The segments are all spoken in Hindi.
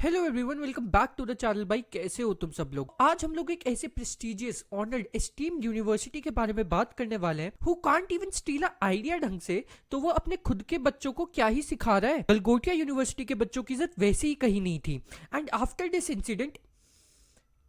Hello everyone, welcome back to the channel. भाई कैसे हो तुम सब लोग। आज हम लोग एक ऐसे प्रेस्टिजियस ऑनर्ड एस्टीम्ड यूनिवर्सिटी के बारे में बात करने वाले हैं who can't even steel a idea ढंग से, तो वो अपने खुद के बच्चों को क्या ही सिखा रहा है। गलगोटिया यूनिवर्सिटी के बच्चों की इज्जत वैसे ही कहीं नहीं थी। एंड आफ्टर दिस इंसिडेंट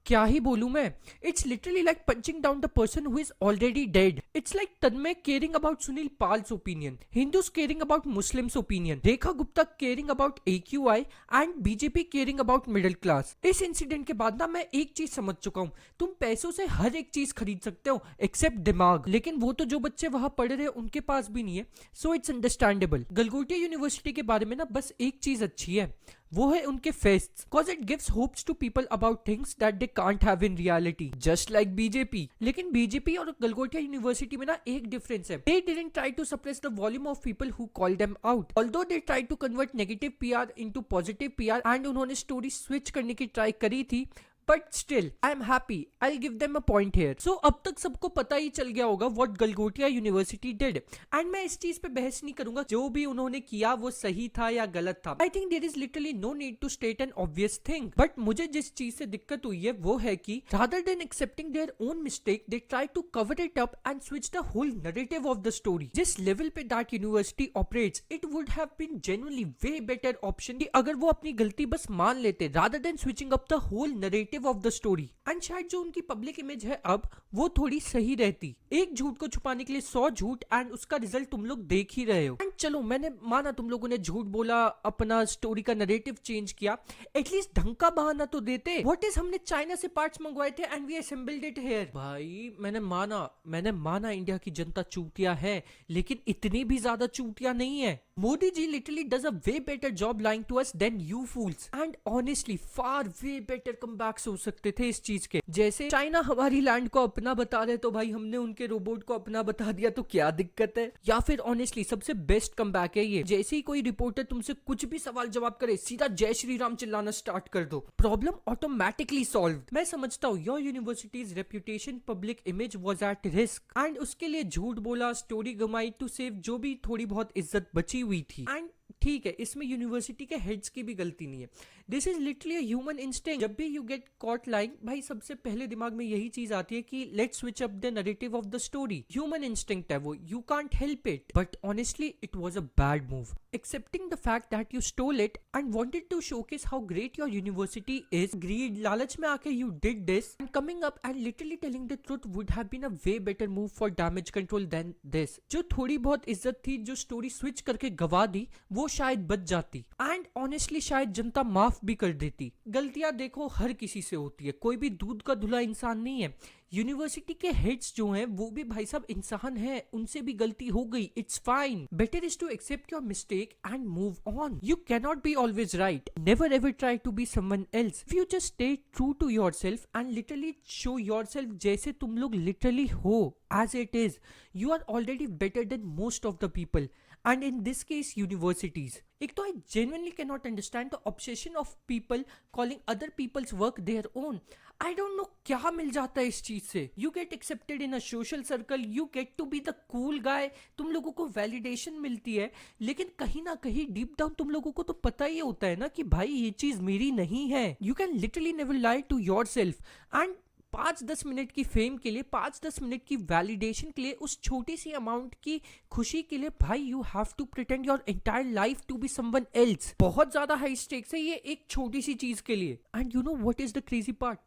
क्या ही बोलूं मैं, it's literally like punching down the person who is already dead. It's like Tanmay caring about Sunil Pal's opinion, Hindus caring about Muslims opinion, Rekha Gupta caring about AQI and BJP caring about middle class. इस इंसिडेंट के बाद ना मैं एक चीज समझ चुका हूँ, तुम पैसों से हर एक चीज खरीद सकते हो एक्सेप्ट दिमाग, लेकिन वो तो जो बच्चे वहां पढ़ रहे हैं उनके पास भी नहीं है। So it's understandable. Galgotia university के बारे में ना बस एक चीज अच्छी है, वो है उनके fests, cause it gives hopes to people about things that they can't have in reality, just like BJP। लेकिन BJP और गलगोटिया यूनिवर्सिटी में ना एक डिफरेंस है, they didn't try to suppress the volume of people who called them out, although they tried to convert negative PR into positive PR and उन्होंने स्टोरी स्विच करने की ट्राई करी थी। But still I am happy, I give them a point here. So अब तक सबको पता ही चल गया होगा what Galgotia university did, and मैं इस चीज पे बहस नहीं करूंगा जो भी उन्होंने किया वो सही था या गलत था। I think there is literally no need to state an obvious thing, but मुझे जिस चीज से दिक्कत हुई है वो है कि rather than accepting their own mistake they try to cover it up and switch the whole narrative of the story. जिस लेवल पे that university operates, it would have been genuinely way better option कि अगर वो अपनी गलती बस मान लेते rather than switching up the whole narrative of the story. And शायद जो उनकी पब्लिक इमेज है अब वो थोड़ी सही रहती। एक झूठ को छुपाने के लिए 100 झूठ, एंड उसका रिजल्ट तुम लोग देख ही रहे हो। एंड चलो मैंने माना तुम लोगों ने झूठ बोला, अपना स्टोरी का नैरेटिव चेंज किया, एटलीस्ट ढंग का बहाना तो देते। व्हाट इज, हमने चाइना से पार्ट्स मंगवाए थे and we assembled it here. भाई मैंने माना इंडिया की जनता चूतिया है, लेकिन इतनी भी ज्यादा चूतिया नहीं है। Modi ji literally does a way better job lying to us than you fools, and honestly far way better comebacks हो सकते थे इस चीज के। जैसे चाइना हमारी लैंड को अपना बता रहे तो भाई हमने उनके रोबोट को अपना बता दिया, तो क्या दिक्कत है। या फिर ऑनेस्टली सबसे बेस्ट कमबैक है ये, जैसे ही कोई रिपोर्टर तुमसे कुछ भी सवाल जवाब करे सीधा जय श्री राम चिल्लाना स्टार्ट कर दो, प्रॉब्लम ऑटोमेटिकली सॉल्व। मैं समझता हूँ your universities reputation, public image was at risk, and उसके लिए झूठ बोला, स्टोरी गमाई टू सेव जो भी थोड़ी बहुत इज्जत बची हुई थी। एंड ठीक है, इसमें यूनिवर्सिटी के हेड्स की भी गलती नहीं है। This is literally a human instinct. जब भी यू गेट कॉट लाइंग, भाई सबसे पहले दिमाग में यही चीज आती है कि let's switch up the narrative of the story. Human instinct है वो, you can't help it. But honestly it was a bad move. Accepting the fact that you stole it and wanted to showcase how great your university is, greed, लालच में आके you did this, and coming up and literally telling the truth would have been a way better move for damage control than this. जो थोड़ी बहुत इज्जत थी, जो स्टोरी स्विच करके गवा दी, वो शायद बच जाती, एंड ऑनेस्टली शायद जनता माफ भी कर देती। गलतियां देखो हर किसी से होती है, कोई भी दूध का धुला इंसान नहीं है। यूनिवर्सिटी के हेड्स जो हैं वो भी भाई साहब इंसान हैं, उनसे भी गलती हो गई, it's fine. Better is to accept your mistake and move on. You can not be always right, never ever try to be someone else. If you just stay true to yourself and literally show yourself जैसे तुम लोग लिटरली हो, as it is, you are already better than most of the people, and in this case universities। एक तो I genuinely cannot understand the obsession of people calling other people's work their own। I don't know क्या मिल जाता है इस चीज से। You get accepted in a social circle, you get to be the cool guy, तुम लोगों को validation मिलती है, लेकिन कहीं ना कहीं deep down तुम लोगों को तो पता ही होता है ना कि भाई ये चीज मेरी नहीं है। You can literally never lie to yourself, and 5-10 minute की फेम के लिए, 5-10 मिनट की वैलिडेशन के लिए, उस छोटी सी अमाउंट की खुशी के लिए भाई you have to pretend your entire life to be someone else. बहुत ज्यादा हाई स्टेक्स है ये एक छोटी सी चीज के लिए। And you know what is the crazy part,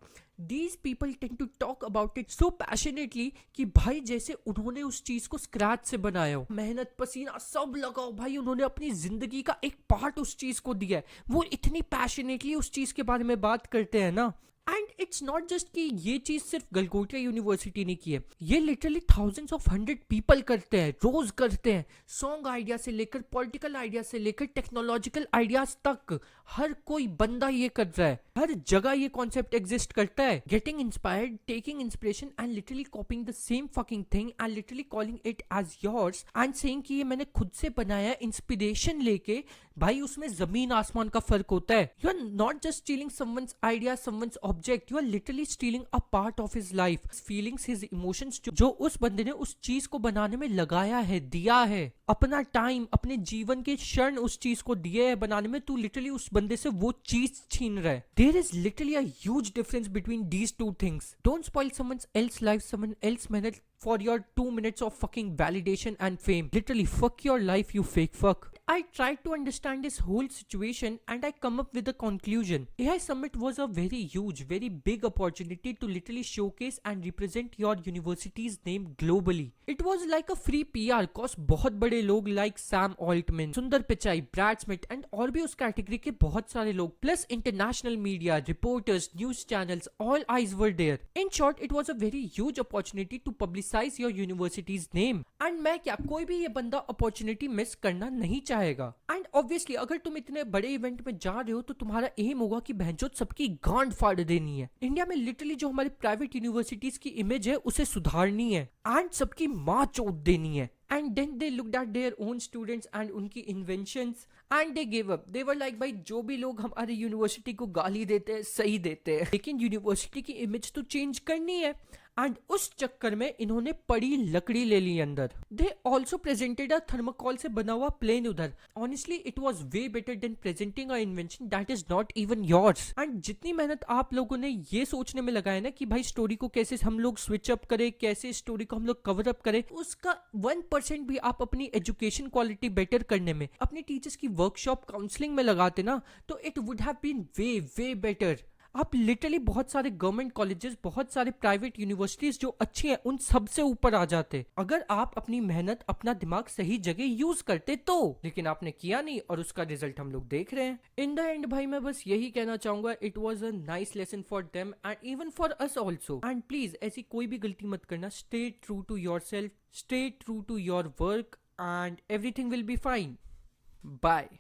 These people tend to talk about it so passionately कि भाई जैसे उन्होंने उस चीज को स्क्रैच से बनाया हो, मेहनत पसीना सब लगाओ भाई, उन्होंने अपनी जिंदगी का एक पार्ट उस चीज को दिया है, वो इतनी पैशनेटली उस चीज के बारे में बात करते हैं ना। एंड इट्स नॉट जस्ट कि ये चीज सिर्फ गलगोटिया यूनिवर्सिटी ने की है, ये लिटरली थाउजेंड्स ऑफ 100 पीपल करते हैं, रोज करते हैं। सॉन्ग आइडिया से लेकर पॉलिटिकल आइडिया से लेकर टेक्नोलॉजिकल आइडियाज तक हर कोई बंदा ये कर रहा है, हर जगह ये कॉन्सेप्ट एग्जिस्ट करता है। Getting inspired, taking inspiration and literally copying the same fucking thing and literally calling it as yours and saying कि ये मैंने खुद से बनाया, इंस्पिरेशन लेके भाई उसमें जमीन आसमान का फर्क होता है। You are not just stealing someone's idea, someone's object, you are literally stealing a part of his life, feelings, his emotions, जो उस बंदे ने उस चीज को बनाने में लगाया है, दिया है अपना टाइम, अपने जीवन के क्षण उस चीज को दिए है बनाने में। तू लिटरली उस बंदे से वो चीज छीन रहा है। There is literally a huge difference between these two things. Don't spoil someone else life, someone else मेहनत for your 2 minutes of fucking validation and fame. Literally, fuck your life, you fake fuck. I tried to understand this whole situation and I come up with a conclusion. AI Summit was a very huge, very big opportunity to literally showcase and represent your university's name globally. It was like a free PR cause बहुत बड़े लोग like Sam Altman, सुंदर पिचाई, Brad Smith and और भी उस कैटेगरी के बहुत सारे लोग, plus international media, reporters, news channels, all eyes were there. In short, it was a very huge opportunity to publicize your university's name. And मैं क्या, कोई भी ये बंदा अपॉर्चुनिटी मिस करना नहीं चाहेगा। एंड ऑब्वियसली अगर तुम इतने बड़े इवेंट में जा रहे हो तो तुम्हारा एम होगा कि बहनचोद सबकी गांड फाड़ देनी है। इंडिया में लिटरली जो हमारी प्राइवेट यूनिवर्सिटीज की इमेज है उसे सुधारनी है एंड सबकी माँ चोट देनी है। And then they looked at their own students and उनकी inventions and they gave up. They were like भाई जो भी लोग हमारी यूनिवर्सिटी को गाली देते हैं सही देते हैं, लेकिन यूनिवर्सिटी की इमेज तो चेंज करनी है। एंड उस चक्कर में इन्होंने पड़ी लकड़ी ले ली अंदर। They also presented a thermocol से बना हुआ प्लेन उधर। Honestly it was way better than presenting a invention that is not even yours. And जितनी मेहनत आप लोगों ने ये सोचने में लगाया ना कि भाई स्टोरी को कैसे हम लोग स्विच अप करें, कैसे स्टोरी को हम लोग कवर अप करें, उसका 1% भी आप अपनी एजुकेशन क्वालिटी बेटर करने में, अपने टीचर्स की वर्कशॉप काउंसलिंग में लगाते ना, तो it would have been way way better. आप लिटरली बहुत सारे गवर्नमेंट कॉलेजेस, बहुत सारे प्राइवेट यूनिवर्सिटीज जो अच्छी हैं उन सब से ऊपर आ जाते अगर आप अपनी मेहनत, अपना दिमाग सही जगह यूज करते तो। लेकिन आपने किया नहीं और उसका रिजल्ट हम लोग देख रहे हैं। इन द एंड भाई मैं बस यही कहना चाहूंगा, it was a nice lesson for them and even for us also. And please ऐसी कोई भी गलती मत करना। Stay true to yourself, stay true to your work and everything will be fine. Bye.